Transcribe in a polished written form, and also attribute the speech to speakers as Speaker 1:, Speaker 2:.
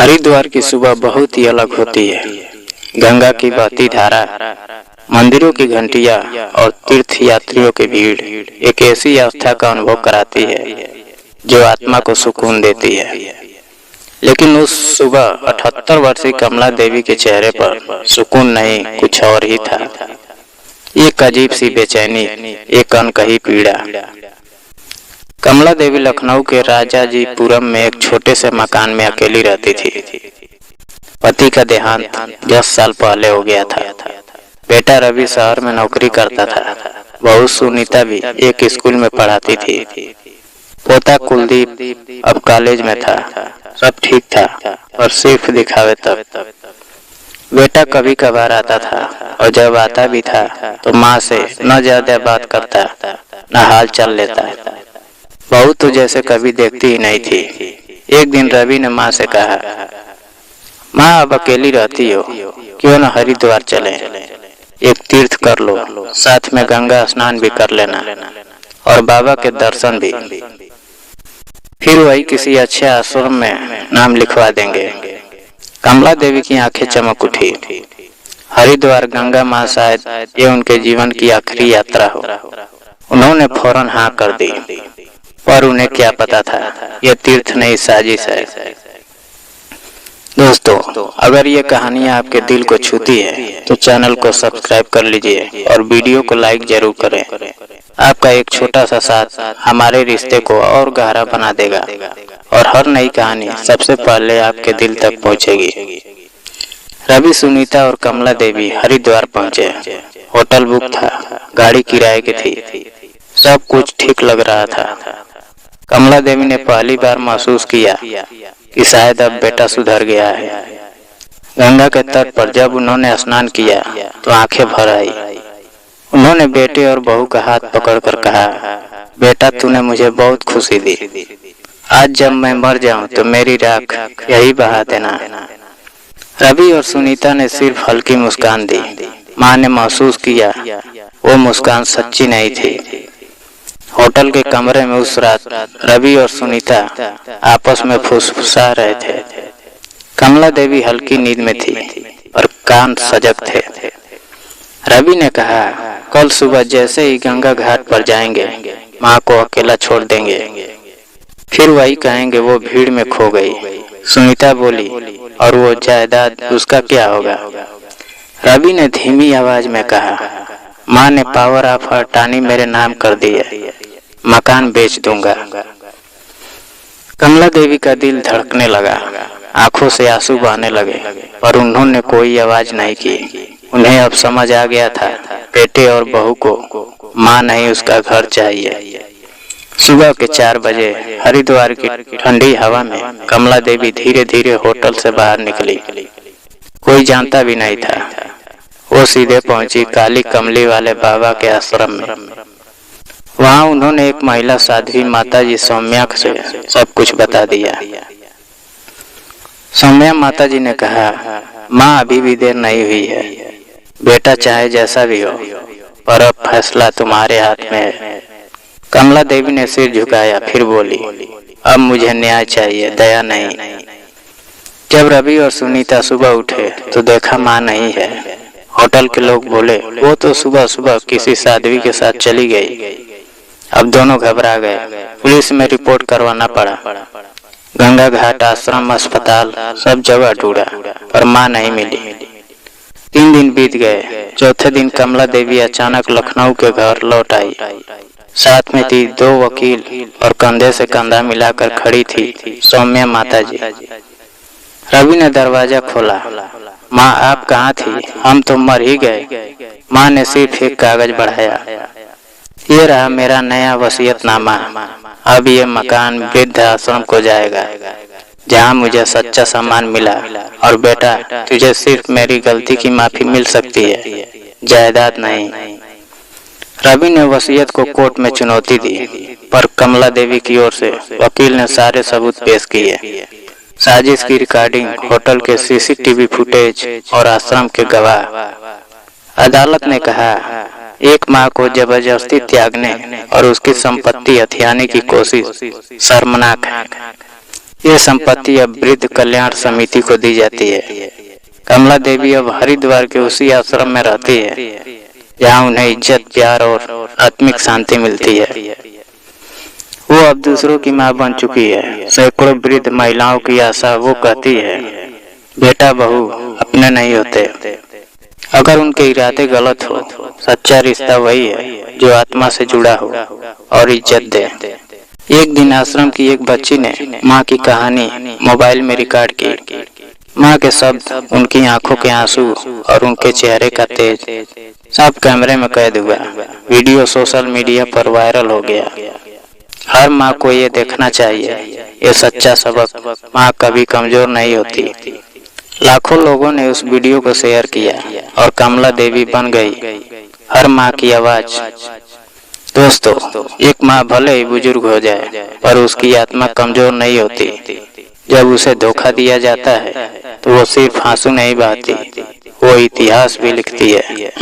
Speaker 1: हरिद्वार की सुबह बहुत ही अलग होती है। गंगा की बहती धारा, मंदिरों की घंटियां और तीर्थ यात्रियों की भीड़ एक ऐसी अवस्था का अनुभव कराती है जो आत्मा को सुकून देती है। लेकिन उस सुबह 78 वर्षीय कमला देवी के चेहरे पर सुकून नहीं, कुछ और ही था। एक अजीब सी बेचैनी, एक अनकही पीड़ा। कमला देवी लखनऊ के राजाजीपुरम में एक छोटे से मकान में अकेली रहती थी। पति का देहांत 10 साल पहले हो गया था। बेटा रवि शहर में नौकरी करता था। बहू सुनीता भी एक स्कूल में पढ़ाती थी। पोता कुलदीप अब कॉलेज में था। सब ठीक था और सिर्फ दिखावे तक। बेटा कभी कभार आता था और जब आता भी था तो माँ से न ज्यादा बात करता, न हाल चाल लेता। बहू तो जैसे कभी देखती ही नहीं थी। एक दिन रवि ने माँ से कहा, माँ अब अकेली रहती हो, क्यों न हरिद्वार चले, एक तीर्थ कर लो, साथ में गंगा स्नान भी कर लेना और बाबा के दर्शन भी। फिर वही किसी अच्छे आश्रम में नाम लिखवा देंगे। कमला देवी की आंखें चमक उठी। हरिद्वार गंगा माँ, शायद ये उनके जीवन की आखिरी यात्रा हो। उन्होंने फौरन हाँ कर दी, पर उन्हें क्या पता था यह तीर्थ नहीं, साजिश है। दोस्तों, अगर ये कहानियाँ आपके दिल को छूती है तो चैनल को सब्सक्राइब कर लीजिए और वीडियो को लाइक जरूर करें। आपका एक छोटा सा साथ हमारे रिश्ते को और गहरा बना देगा और हर नई कहानी सबसे पहले आपके दिल तक पहुंचेगी। रवि, सुनीता और कमला देवी हरिद्वार पहुंचे। होटल बुक था, गाड़ी किराए की थी, सब कुछ ठीक लग रहा था। कमला देवी ने पहली बार महसूस किया कि शायद अब बेटा सुधर गया है। गंगा के तट पर जब उन्होंने स्नान किया तो आंखें भर आई। उन्होंने बेटे और बहू का हाथ पकड़कर कहा, बेटा तूने मुझे बहुत खुशी दी। आज जब मैं मर जाऊं तो मेरी राख यही बहा देना। रवि और सुनीता ने सिर्फ हल्की मुस्कान दी। माँ ने महसूस किया वो मुस्कान सच्ची नहीं थी। होटल के कमरे में उस रात रवि और सुनीता आपस में फुसफुसा रहे थे। कमला देवी हल्की नींद में थी और कान सजग थे। रवि ने कहा, कल सुबह जैसे ही गंगा घाट पर जाएंगे माँ को अकेला छोड़ देंगे, फिर वही कहेंगे वो भीड़ में खो गई। सुनीता बोली, और वो जायदाद उसका क्या होगा? रवि ने धीमी आवाज में कहा, माँ ने पावर ऑफ अटॉर्नी मेरे नाम कर दी है, मकान बेच दूंगा। कमला देवी का दिल धड़कने लगा, आंखों से आंसू बहने लगे, पर उन्होंने कोई आवाज नहीं की। उन्हें अब समझ आ गया था, बेटे और बहू को माँ नहीं, उसका घर चाहिए। सुबह के 4 बजे हरिद्वार की ठंडी हवा में कमला देवी धीरे धीरे होटल से बाहर निकली। कोई जानता भी नहीं था। वो सीधे पहुंची काली कमली वाले बाबा के आश्रम में। वहां उन्होंने एक महिला साध्वी माताजी सौम्या से सब कुछ बता दिया। सौम्या माताजी ने कहा, माँ अभी भी देर नहीं हुई है, बेटा चाहे जैसा भी हो, पर अब फैसला तुम्हारे हाथ में है। कमला देवी ने सिर झुकाया, फिर बोली, अब मुझे न्याय चाहिए, दया नहीं। जब रवि और सुनीता सुबह उठे तो देखा माँ नहीं है। होटल के लोग बोले, वो तो सुबह सुबह किसी साध्वी के साथ चली गई। अब दोनों घबरा गए। पुलिस में रिपोर्ट करवाना पड़ा। गंगा घाट, आश्रम, अस्पताल, सब जगह ढूंढा, पर माँ नहीं मिली। 3 दिन बीत गए। चौथे दिन कमला देवी अचानक लखनऊ के घर लौट आई। साथ में थी 2 वकील और कंधे से कंधा मिलाकर खड़ी थी सौम्या माताजी। रवि ने दरवाजा खोला, माँ आप कहाँ थी? हम तो मर ही गए। माँ ने सिर्फ एक कागज बढ़ाया, ये रहा मेरा नया वसीयतनामा। अब ये मकान वृद्ध आश्रम को जाएगा, जहाँ मुझे सच्चा सम्मान मिला। और बेटा, तुझे सिर्फ मेरी गलती की माफी मिल सकती है, जायदाद नहीं। रवि ने वसीयत को कोर्ट में चुनौती दी, पर कमला देवी की ओर से वकील ने सारे सबूत पेश किए। साजिश की रिकॉर्डिंग, होटल के सीसीटीवी फुटेज और आश्रम के गवाह। अदालत ने कहा, एक माँ को जबरदस्ती त्यागने और उसकी संपत्ति हथियाने की कोशिश शर्मनाक है। ये संपत्ति अब वृद्ध कल्याण समिति को दी जाती है। कमला देवी अब हरिद्वार के उसी आश्रम में रहती है जहाँ उन्हें इज्जत, प्यार और आत्मिक शांति मिलती है। वो अब दूसरों की माँ बन चुकी है। सैकड़ों वृद्ध महिलाओं की आशा वो कहती है, बेटा बहू अपने नहीं होते। अगर उनके इरादे गलत हो, सच्चा रिश्ता वही है जो आत्मा से जुड़ा हो और इज्जत दे। एक दिन आश्रम की एक बच्ची ने माँ की कहानी मोबाइल में रिकॉर्ड की। माँ के शब्द, उनकी आंखों के आंसू और उनके चेहरे का तेज सब कैमरे में कैद हुआ। वीडियो सोशल मीडिया पर वायरल हो गया। हर माँ को ये देखना चाहिए, ये सच्चा सबक, माँ कभी कमजोर नहीं होती। लाखों लोगों ने उस वीडियो को शेयर किया और कमला देवी बन गई हर माँ की आवाज। दोस्तों, एक माँ भले ही बुजुर्ग हो जाए पर उसकी आत्मा कमजोर नहीं होती। जब उसे धोखा दिया जाता है तो वो सिर्फ आंसू नहीं बहाती, वो इतिहास भी लिखती है।